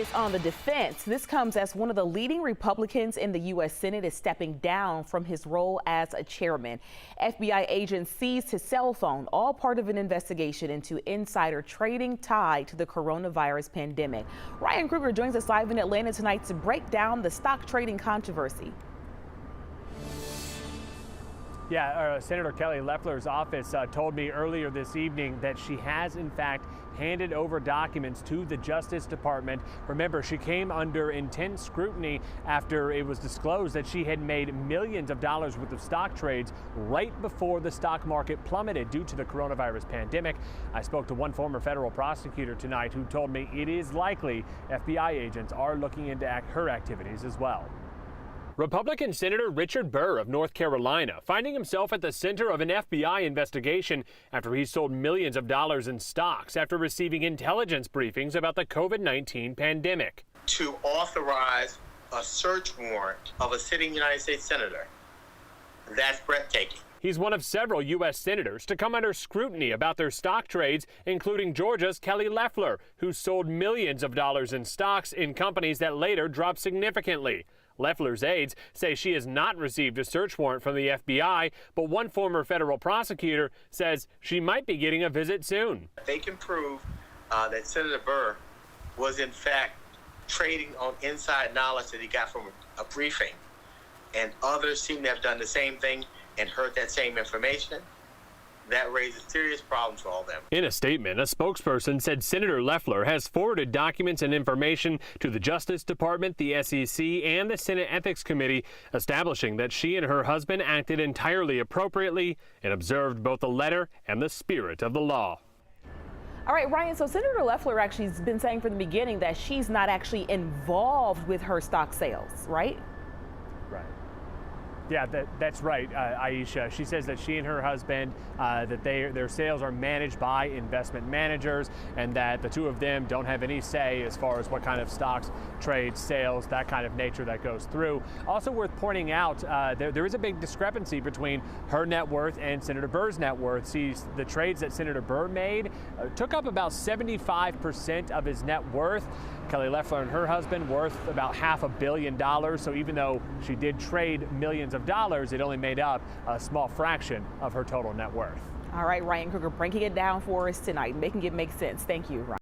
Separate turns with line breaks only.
focus on the defense. This comes as one of the leading Republicans in the U.S. Senate is stepping down from his role as a chairman. FBI agents seized his cell phone, all part of an investigation into insider trading tied to the coronavirus pandemic. Ryan Kruger joins us live in Atlanta tonight to break down the stock trading controversy.
Yeah, Senator Kelly Loeffler's office told me earlier this evening that she has, in fact, handed over documents to the Justice Department. Remember, she came under intense scrutiny after it was disclosed that she had made millions of dollars worth of stock trades right before the stock market plummeted due to the coronavirus pandemic. I spoke to one former federal prosecutor tonight who told me it is likely FBI agents are looking into her activities as well. Republican Senator Richard Burr of North Carolina finding himself at the center of an FBI investigation after he sold millions of dollars in stocks after receiving intelligence briefings about the COVID-19 pandemic.
To authorize a search warrant of a sitting United States senator, that's breathtaking.
He's one of several U.S. senators to come under scrutiny about their stock trades, including Georgia's Kelly Loeffler, who sold millions of dollars in stocks in companies that later dropped significantly. Loeffler's aides say she has not received a search warrant from the FBI, but one former federal prosecutor says she might be getting a visit soon.
They can prove that Senator Burr was in fact trading on inside knowledge that he got from a briefing, and others seem to have done the same thing and heard that same information. That raises serious problems for all of them.
In a statement, a spokesperson said Senator Loeffler has forwarded documents and information to the Justice Department, the SEC, and the Senate Ethics Committee, establishing that she and her husband acted entirely appropriately and observed both the letter and the spirit of the law.
All right, Ryan, so Senator Loeffler actually has been saying from the beginning that she's not actually involved with her stock sales, right?
Right. Yeah, that's right, Aisha. She says that she and her husband, that their sales are managed by investment managers, and that the two of them don't have any say as far as what kind of stocks, trades, sales, that kind of nature that goes through. Also worth pointing out, there is a big discrepancy between her net worth and Senator Burr's net worth. See, the trades that Senator Burr made took up about 75% of his net worth. Kelly Loeffler and her husband worth about $500 million. So even though she did trade millions of dollars, it only made up a small fraction of her total net worth.
All right, Ryan Kruger breaking it down for us tonight, making it make sense. Thank you, Ryan.